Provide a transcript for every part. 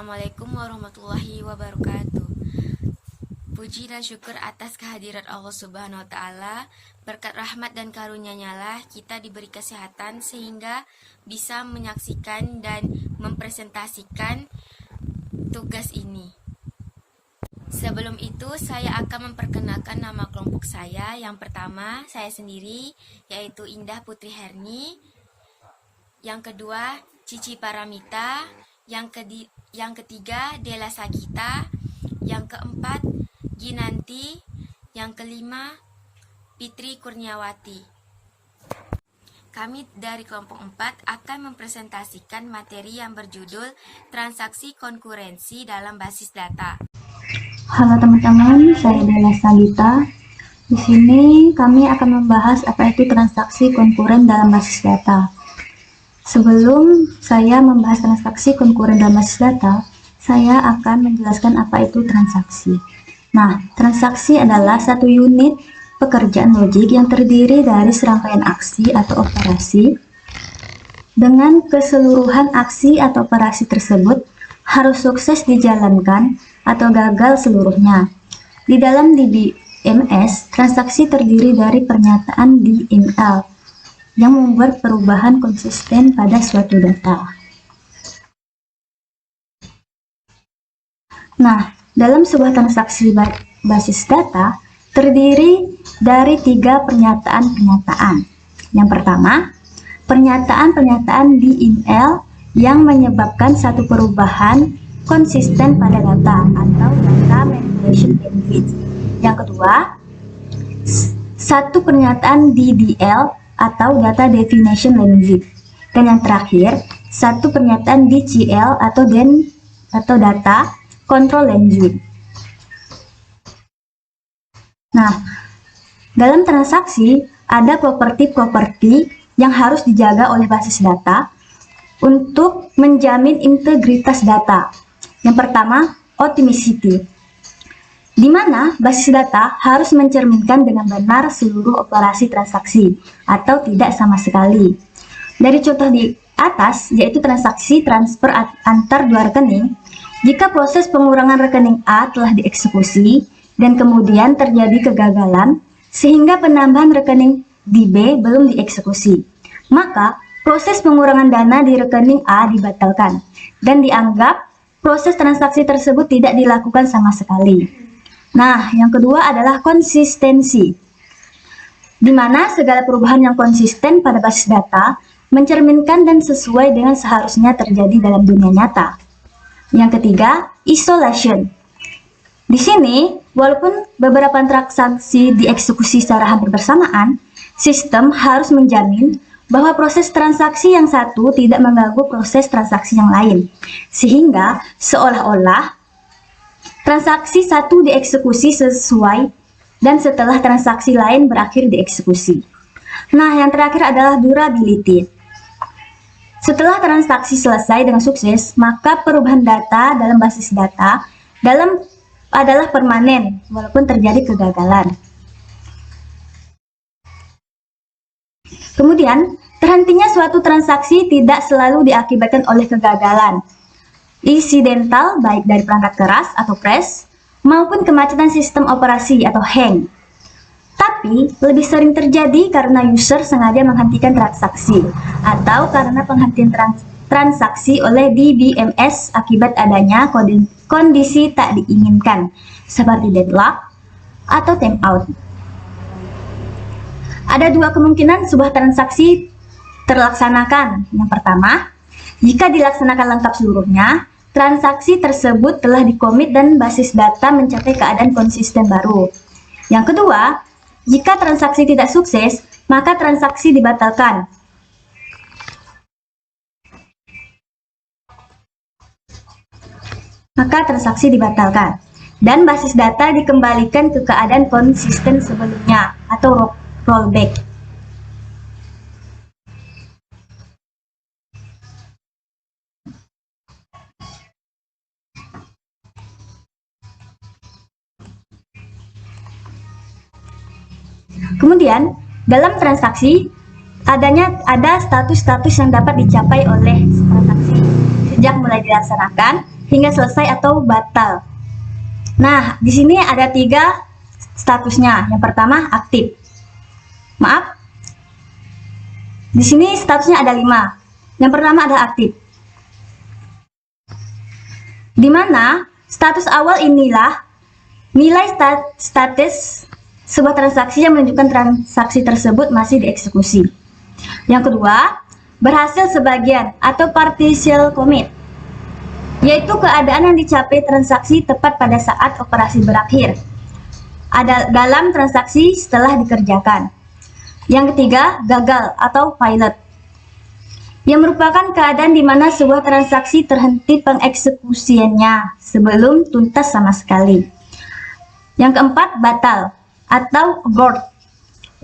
Assalamualaikum warahmatullahi wabarakatuh. Puji dan syukur atas kehadirat Allah Subhanahu wa Ta'ala. Berkat rahmat dan karunia-Nya lah kita diberi kesehatan sehingga bisa menyaksikan dan mempresentasikan tugas ini. Sebelum itu, saya akan memperkenalkan nama kelompok saya. Yang pertama, saya sendiri, yaitu Indah Putri Herni. Yang kedua, Cici Paramita. Yang ketiga, Dela Sagita. Yang keempat, Ginanti. Yang kelima, Fitri Kurniawati. Kami dari kelompok 4 akan mempresentasikan materi yang berjudul transaksi konkurensi dalam basis data. Halo teman-teman, saya Dela Sagita. Di sini kami akan membahas apa itu transaksi konkuren dalam basis data. Sebelum saya membahas transaksi konkuren dalam basis data, saya akan menjelaskan apa itu transaksi. Nah, transaksi adalah satu unit pekerjaan logik yang terdiri dari serangkaian aksi atau operasi. Dengan keseluruhan aksi atau operasi tersebut harus sukses dijalankan atau gagal seluruhnya. Di dalam DBMS, transaksi terdiri dari pernyataan DML yang membuat perubahan konsisten pada suatu data. Nah, dalam sebuah transaksi basis data terdiri dari 3 pernyataan-pernyataan. Yang pertama, pernyataan-pernyataan DML yang menyebabkan satu perubahan konsisten pada data atau data manipulation language. Yang kedua, satu pernyataan DDL atau data definition language. Dan yang terakhir, satu pernyataan DCL atau data control language. Nah, dalam transaksi ada properti-properti yang harus dijaga oleh basis data untuk menjamin integritas data. Yang pertama, authenticity, di mana basis data harus mencerminkan dengan benar seluruh operasi transaksi atau tidak sama sekali. Dari contoh di atas, yaitu transaksi transfer antar 2 rekening, jika proses pengurangan rekening A telah dieksekusi dan kemudian terjadi kegagalan sehingga penambahan rekening di B belum dieksekusi, maka proses pengurangan dana di rekening A dibatalkan dan dianggap proses transaksi tersebut tidak dilakukan sama sekali. Nah, yang kedua adalah konsistensi, di mana segala perubahan yang konsisten pada basis data mencerminkan dan sesuai dengan seharusnya terjadi dalam dunia nyata. Yang ketiga, isolation. Di sini, walaupun beberapa transaksi dieksekusi secara hampir bersamaan, sistem harus menjamin bahwa proses transaksi yang satu tidak mengganggu proses transaksi yang lain, sehingga seolah-olah transaksi satu dieksekusi sesuai dan setelah transaksi lain berakhir dieksekusi. Nah, yang terakhir adalah durability. Setelah transaksi selesai dengan sukses, maka perubahan data dalam basis data adalah permanen walaupun terjadi kegagalan. Kemudian, terhentinya suatu transaksi tidak selalu diakibatkan oleh kegagalan insidental baik dari perangkat keras atau crash maupun kemacetan sistem operasi atau hang. Tapi lebih sering terjadi karena user sengaja menghentikan transaksi atau karena penghentian transaksi oleh DBMS akibat adanya kondisi tak diinginkan seperti deadlock atau timeout. Ada 2 kemungkinan sebuah transaksi terlaksanakan. Yang pertama, jika dilaksanakan lengkap seluruhnya, transaksi tersebut telah dikomit dan basis data mencapai keadaan konsisten baru. Yang kedua, jika transaksi tidak sukses, maka transaksi dibatalkan. Dan basis data dikembalikan ke keadaan konsisten sebelumnya atau rollback. Kemudian, dalam transaksi ada status-status yang dapat dicapai oleh transaksi sejak mulai dilaksanakan hingga selesai atau batal. Nah, di sini ada 3 statusnya. Yang pertama aktif. Maaf, di sini statusnya ada 5. Yang pertama ada aktif, di mana status awal inilah nilai status sebuah transaksi yang menunjukkan transaksi tersebut masih dieksekusi. Yang kedua, berhasil sebagian atau partial commit, yaitu keadaan yang dicapai transaksi tepat pada saat operasi berakhir ada dalam transaksi setelah dikerjakan. Yang ketiga, gagal atau pilot, yang merupakan keadaan di mana sebuah transaksi terhenti pengeksekusiannya sebelum tuntas sama sekali. Yang keempat, batal atau abort,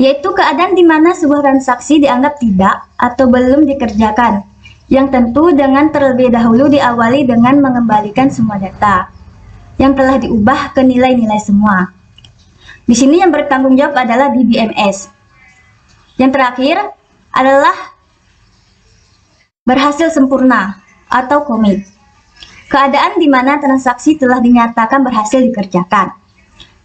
yaitu keadaan di mana sebuah transaksi dianggap tidak atau belum dikerjakan, yang tentu dengan terlebih dahulu diawali dengan mengembalikan semua data yang telah diubah ke nilai-nilai semua. Di sini yang bertanggung jawab adalah DBMS. Yang terakhir adalah berhasil sempurna atau commit, keadaan di mana transaksi telah dinyatakan berhasil dikerjakan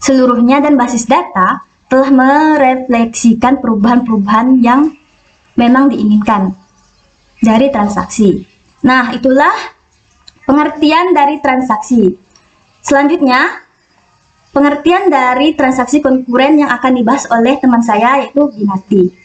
seluruhnya dan basis data telah merefleksikan perubahan-perubahan yang memang diinginkan dari transaksi. Nah, itulah pengertian dari transaksi. Selanjutnya, pengertian dari transaksi konkuren yang akan dibahas oleh teman saya, yaitu Ginanti.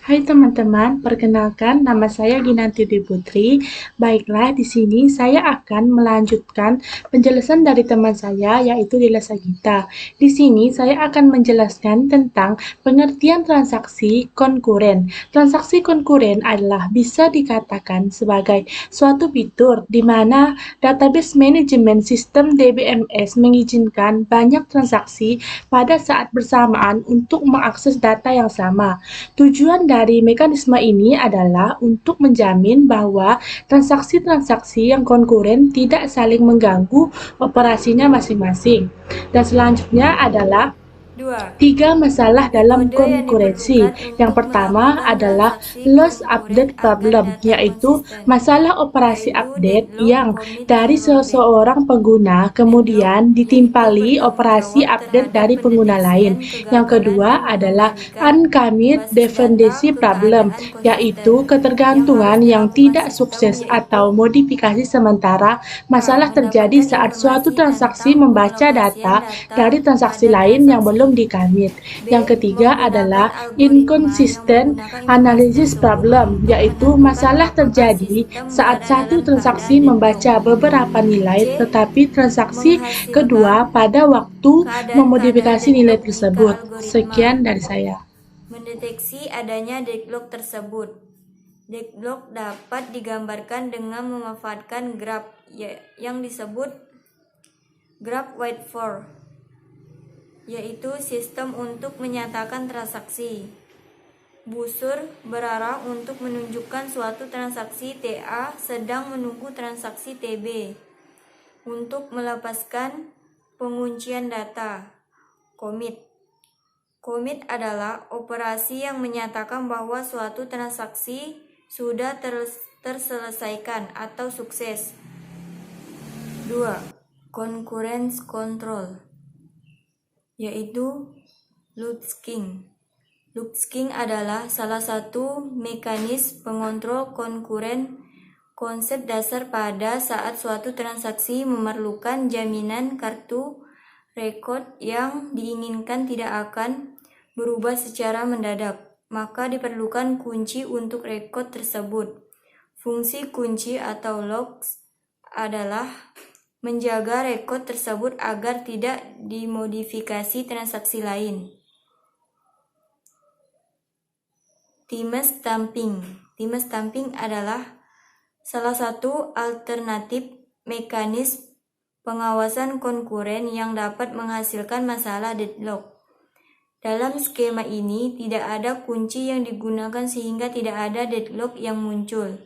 Hai teman-teman, perkenalkan nama saya Ginanti Dwi Putri. Baiklah, di sini saya akan melanjutkan penjelasan dari teman saya yaitu Dila Sagita. Di sini saya akan menjelaskan tentang pengertian transaksi konkuren. Transaksi konkuren adalah bisa dikatakan sebagai suatu fitur di mana database management system DBMS mengizinkan banyak transaksi pada saat bersamaan untuk mengakses data yang sama. Tujuan dari mekanisme ini adalah untuk menjamin bahwa transaksi-transaksi yang konkuren tidak saling mengganggu operasinya masing-masing. Dan selanjutnya adalah 3 masalah dalam konkurensi. Yang pertama adalah loss update problem, yaitu masalah operasi update yang dari seseorang pengguna kemudian ditimpali operasi update dari pengguna lain. Yang kedua adalah uncommit dependency problem, yaitu ketergantungan yang tidak sukses atau modifikasi sementara. Masalah terjadi saat suatu transaksi membaca data dari transaksi lain yang belum di-commit. Yang ketiga adalah inconsistent analysis problem, yaitu masalah terjadi saat satu transaksi membaca beberapa nilai tetapi transaksi kedua pada waktu memodifikasi nilai tersebut. Sekian dari saya. Mendeteksi adanya deadlock tersebut. Deadlock dapat digambarkan dengan memanfaatkan graph yang disebut graph waveform, yaitu sistem untuk menyatakan transaksi. Busur berarah untuk menunjukkan suatu transaksi TA sedang menunggu transaksi TB. Untuk melepaskan penguncian data. Commit. Commit adalah operasi yang menyatakan bahwa suatu transaksi sudah terselesaikan atau sukses. 2. Concurrence control, yaitu loopsking. Loopsking adalah salah satu mekanisme pengontrol konkuren. Konsep dasar pada saat suatu transaksi memerlukan jaminan kartu rekod yang diinginkan tidak akan berubah secara mendadak, maka diperlukan kunci untuk rekod tersebut. Fungsi kunci atau locks adalah menjaga rekod tersebut agar tidak dimodifikasi transaksi lain. Timestamping. Timestamping adalah salah satu alternatif mekanisme pengawasan konkuren yang dapat menghasilkan masalah deadlock. Dalam skema ini tidak ada kunci yang digunakan sehingga tidak ada deadlock yang muncul.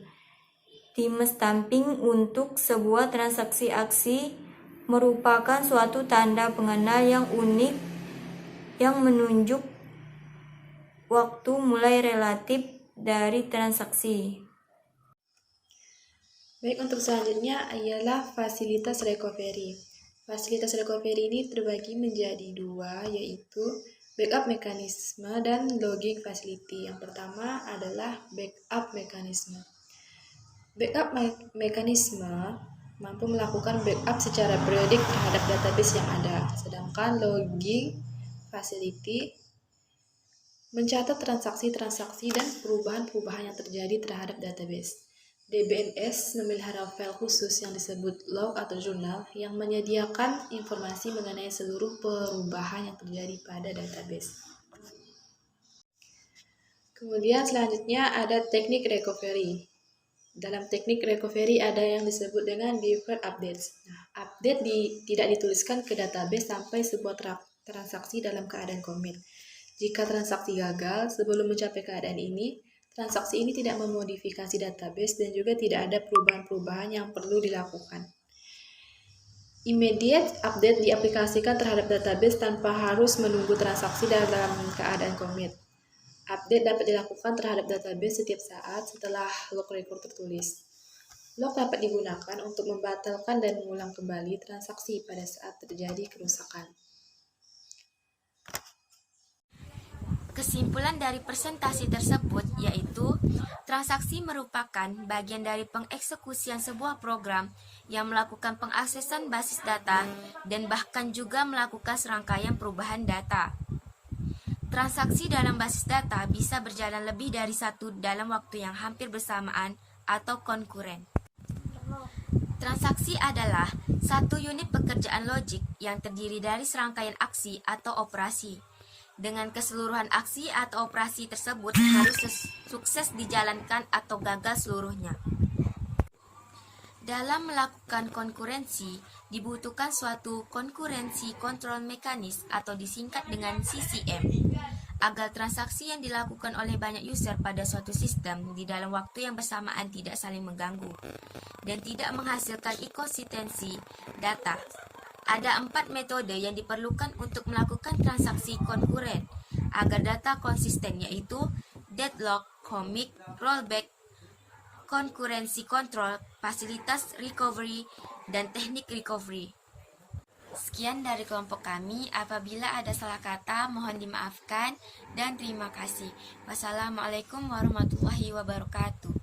Timestamping untuk sebuah transaksi aksi merupakan suatu tanda pengenal yang unik yang menunjuk waktu mulai relatif dari transaksi. Baik, untuk selanjutnya ialah fasilitas recovery. Fasilitas recovery ini terbagi menjadi dua, yaitu backup mekanisme dan logging facility. Yang pertama adalah backup mekanisme. Backup mekanisme mampu melakukan backup secara periodik terhadap database yang ada, sedangkan logging facility mencatat transaksi-transaksi dan perubahan-perubahan yang terjadi terhadap database. DBMS memelihara file khusus yang disebut log atau jurnal yang menyediakan informasi mengenai seluruh perubahan yang terjadi pada database. Kemudian selanjutnya ada teknik recovery. Dalam teknik recovery ada yang disebut dengan deferred updates. Update tidak dituliskan ke database sampai sebuah transaksi dalam keadaan commit. Jika transaksi gagal sebelum mencapai keadaan ini, transaksi ini tidak memodifikasi database dan juga tidak ada perubahan-perubahan yang perlu dilakukan. Immediate update diaplikasikan terhadap database tanpa harus menunggu transaksi dalam keadaan commit. Update dapat dilakukan terhadap database setiap saat setelah log record tertulis. Log dapat digunakan untuk membatalkan dan mengulang kembali transaksi pada saat terjadi kerusakan. Kesimpulan dari presentasi tersebut yaitu transaksi merupakan bagian dari pengeksekusian sebuah program yang melakukan pengaksesan basis data dan bahkan juga melakukan serangkaian perubahan data. Transaksi dalam basis data bisa berjalan lebih dari satu dalam waktu yang hampir bersamaan atau konkuren. Transaksi adalah satu unit pekerjaan logik yang terdiri dari serangkaian aksi atau operasi. Dengan keseluruhan aksi atau operasi tersebut harus sukses dijalankan atau gagal seluruhnya. Dalam melakukan konkurensi, dibutuhkan suatu konkurensi kontrol mekanis atau disingkat dengan CCM, agar transaksi yang dilakukan oleh banyak user pada suatu sistem di dalam waktu yang bersamaan tidak saling mengganggu dan tidak menghasilkan inkonsistensi data. Ada 4 metode yang diperlukan untuk melakukan transaksi konkuren agar data konsisten, yaitu deadlock, commit, rollback, konkurensi kontrol, fasilitas recovery, dan teknik recovery. Sekian dari kelompok kami. Apabila ada salah kata, mohon dimaafkan dan terima kasih. Wassalamualaikum warahmatullahi wabarakatuh.